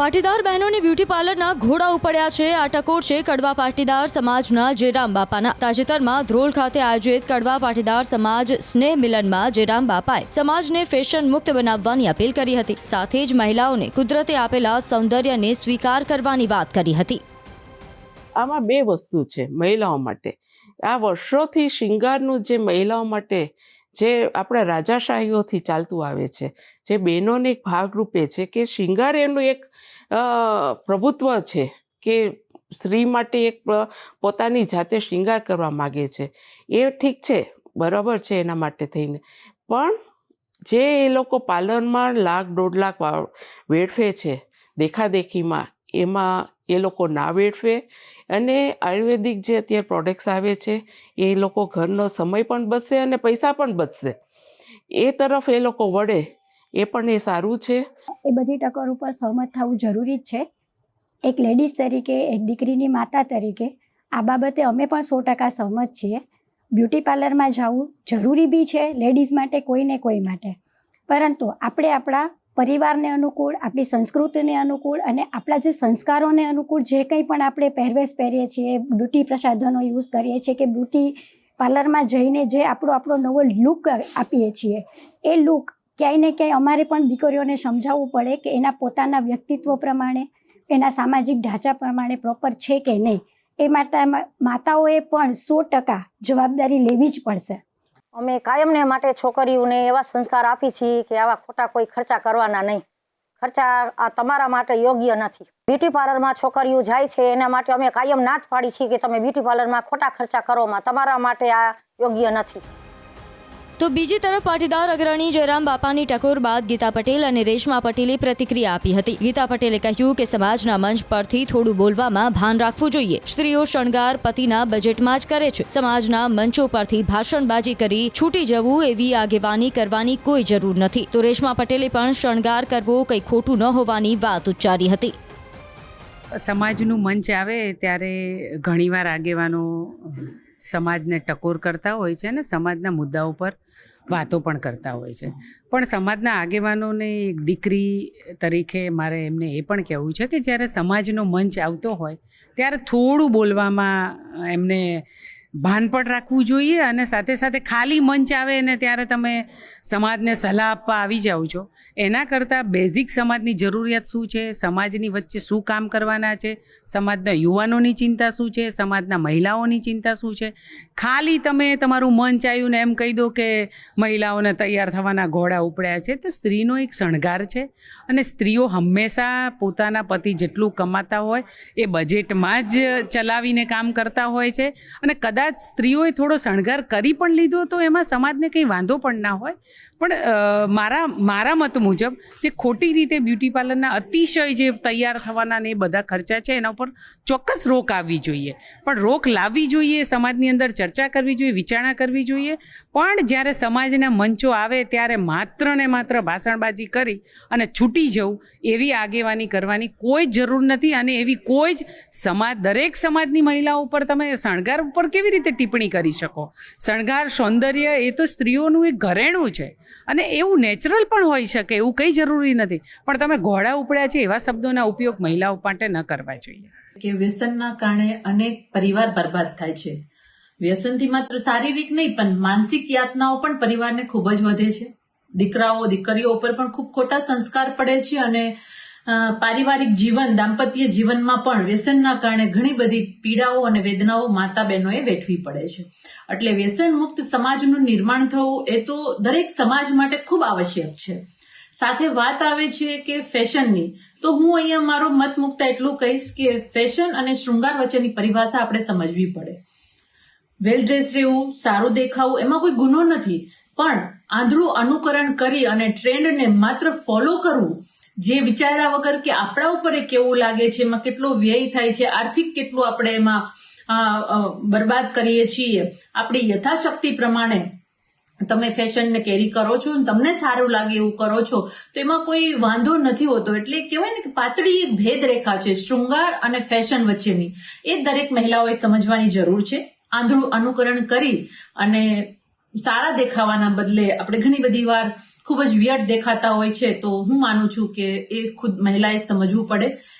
પાટીદાર બહેનોની બ્યુટી પાર્લરના ઘોડા ઉપડ્યા છે। આ ટકોર છે કડવા પાટીદાર સમાજના જેરામ બાપાના। તાજેતરમાં ધ્રોલ ખાતે આયોજિત કડવા પાટીદાર સમાજ સ્નેહ મિલનમાં જેરામ બાપાએ સમાજને ફેશન મુક્ત બનાવવાની અપીલ કરી હતી। સાથે જ મહિલાઓને કુદરતે આપેલા સૌંદર્યને સ્વીકાર કરવાની વાત કરી હતી। આમાં બે વસ્તુ છે મહિલાઓ માટે। આ વર્ષોથી શિંગારનું જે મહિલાઓ માટે જે આપણા રાજાશાહીઓથી ચાલતું આવે છે, જે બહેનોને એક ભાગરૂપે છે કે શિંગાર એનું એક પ્રભુત્વ છે કે સ્ત્રી માટે એક પોતાની જાતે શિંગાર કરવા માગે છે। એ ઠીક છે, બરાબર છે એના માટે થઈને, પણ જે એ લોકો પાર્લરમાં લાખ 1.5 લાખ વેડફે છે દેખાદેખીમાં, એમાં એ લોકો ના વેડફે અને આયુર્વેદિક જે અત્યારે પ્રોડક્ટ્સ આવે છે એ લોકો ઘરનો સમય પણ બચશે અને પૈસા પણ બચશે। એ તરફ એ લોકો વળે એ પણ એ સારું છે। એ બધી ટકોર ઉપર સહમત થવું જરૂરી જ છે। એક લેડીઝ તરીકે, એક દીકરીની માતા તરીકે આ બાબતે અમે પણ 100% સહમત છીએ। બ્યુટી પાર્લરમાં જવું જરૂરી બી છે લેડીઝ માટે, કોઈને કોઈ માટે, પરંતુ આપણે આપણા પરિવારને અનુકૂળ, આપણી સંસ્કૃતિને અનુકૂળ અને આપણા જે સંસ્કારોને અનુકૂળ જે કંઈ પણ આપણે પહેરવેશ પહેરીએ છીએ, બ્યુટી પ્રસાધનો યુઝ કરીએ છીએ કે બ્યુટી પાર્લરમાં જઈને જે આપણો નવો લુક આપીએ છીએ, એ લુક ક્યાંય ને ક્યાંય અમારે પણ દીકરીઓને સમજાવવું પડે કે એના પોતાના વ્યક્તિત્વ પ્રમાણે, એના સામાજિક ઢાંચા પ્રમાણે પ્રોપર છે કે નહીં। એ માટે માતાઓએ પણ 100% જવાબદારી લેવી જ પડશે। અમે કાયમને માટે છોકરીઓને એવા સંસ્કાર આપી છીએ કે આવા ખોટા કોઈ ખર્ચા કરવાના નહીં। ખર્ચા આ તમારા માટે યોગ્ય નથી। બ્યુટી પાર્લરમાં છોકરીઓ જાય છે એના માટે અમે કાયમ ના જ પાડી છીએ કે તમે બ્યુટી પાર્લરમાં ખોટા ખર્ચા કરોમાં, તમારા માટે આ યોગ્ય નથી। તો બીજી તરફ પાટીદાર અગ્રણી જયરામ બાપાની ટકોર બાદ ગીતા પટેલ અને રેશમા પટેલે પ્રતિક્રિયા આપી હતી। ગીતા પટેલે કહ્યું કે સમાજના મંચ પરથી થોડું બોલવામાં ભાન રાખવું જોઈએ। સ્ત્રીઓ શણગાર પતિના બજેટમાં જ કરે છે। સમાજના મંચો પરથી ભાષણબાજી કરી છૂટી જવું એવી આગેવાની કરવાની કોઈ જરૂર નથી। તો રેશમા પટેલે પણ શણગાર કરવો કંઈ ખોટું ન હોવાની વાત ઉચ્ચારી હતી। સમાજનું મંચ આવે ત્યારે ઘણીવાર આગેવાનો સમાજને ટકોર કરતા હોય છે અને સમાજના મુદ્દાઓ પર વાતો પણ કરતા હોય છે, પણ સમાજના આગેવાનોને એક દીકરી તરીકે મારે એમને એ પણ કહેવું છે કે જ્યારે સમાજનો મંચ આવતો હોય ત્યારે થોડું બોલવામાં એમને ભાન પણ રાખવું જોઈએ અને સાથે સાથે ખાલી મંચ આવે ને ત્યારે તમે સમાજને સલાહ આપવા આવી જાઓ છો, એના કરતાં બેઝિક સમાજની જરૂરિયાત શું છે, સમાજની વચ્ચે શું કામ કરવાના છે, સમાજના યુવાનોની ચિંતા શું છે, સમાજના મહિલાઓની ચિંતા શું છે, ખાલી તમે તમારું મંચ આવ્યું ને એમ કહી દો કે મહિલાઓને તૈયાર થવાના ઘોડા ઉપડ્યા છે। તો સ્ત્રીનો એક શણગાર છે અને સ્ત્રીઓ હંમેશા પોતાના પતિ જેટલું કમાતા હોય એ બજેટમાં જ ચલાવીને કામ કરતા હોય છે અને કદાચ સ્ત્રીઓએ થોડો શણગાર કરી પણ લીધો તો એમાં સમાજને કંઈ વાંધો પણ ના હોય। પણ મારા મત મુજબ જે ખોટી રીતે બ્યુટી પાર્લરના અતિશય જે તૈયાર થવાના ને એ બધા ખર્ચા છે એના ઉપર ચોક્કસ રોક આવવી જોઈએ, પણ રોક લાવવી જોઈએ, સમાજની અંદર ચર્ચા કરવી જોઈએ, વિચારણા કરવી જોઈએ। પણ જ્યારે સમાજના મંચો આવે ત્યારે માત્ર ને માત્ર ભાષણબાજી કરી અને છૂટી જવું એવી આગેવાની કરવાની કોઈ જરૂર નથી અને એવી કોઈ જ દરેક સમાજની મહિલાઓ ઉપર તમે શણગાર ઉપર કેવી રીતે ટિપ્પણી કરી શકો? શણગાર, સૌંદર્ય એ તો સ્ત્રીઓનું એક ઘરેણું છે અને એવું નેચરલ પણ હોઈ શકે, એવું કંઈ જરૂરી નથી, પણ તમે ઘોડા ઉપડ્યા છે એવા શબ્દોના ઉપયોગ મહિલાઓ માટે ન કરવા જોઈએ। કે વ્યસનના કારણે અનેક પરિવાર બરબાદ થાય છે। વ્યસનથી માત્ર શારીરિક નહીં પણ માનસિક યાતનાઓ પણ પરિવારને ખૂબ જ વધે છે। દીકરાઓ દીકરીઓ ઉપર પણ ખૂબ ખોટા સંસ્કાર પડે છે અને પારિવારિક જીવન, દાંપત્ય જીવનમાં પણ વ્યસનના કારણે ઘણી બધી પીડાઓ અને વેદનાઓ માતા બહેનોએ વેઠવી પડે છે। એટલે વ્યસન મુક્ત સમાજનું નિર્માણ થવું એ તો દરેક સમાજ માટે ખૂબ આવશ્યક છે। સાથે વાત આવે છે કે ફેશનની, તો હું અહીંયા મારો મત મૂકતા એટલું કહીશ કે ફેશન અને શૃંગાર વચ્ચેની પરિભાષા આપણે સમજવી પડે। વેલ ડ્રેસ રહેવું, સારું દેખાવું એમાં કોઈ ગુનો નથી, પણ આંધળું અનુકરણ કરી અને ટ્રેન્ડને માત્ર ફોલો કરવું, જે વિચાર્યા વગર કે આપણા ઉપર એ કેવું લાગે છે, એમાં કેટલો વ્યય થાય છે, આર્થિક કેટલું આપણે એમાં બરબાદ કરીએ છીએ, આપણી યથાશક્તિ પ્રમાણે તમે ફેશનને કેરી કરો છો અને તમને સારું લાગે એવું કરો છો તો એમાં કોઈ વાંધો નથી હોતો। એટલે કહેવાય ને કે પાતળી એક ભેદ રેખા છે શૃંગાર અને ફેશન વચ્ચેની, એ દરેક મહિલાઓએ સમજવાની જરૂર છે। આંધળું અનુકરણ કરી અને સારા દેખાવાના બદલે આપણે ઘણી બધી વાર ખૂબ જ વિયર્ડ દેખાતા હોય છે, તો હું માનું છું કે એ ખુદ મહિલાએ સમજવું પડે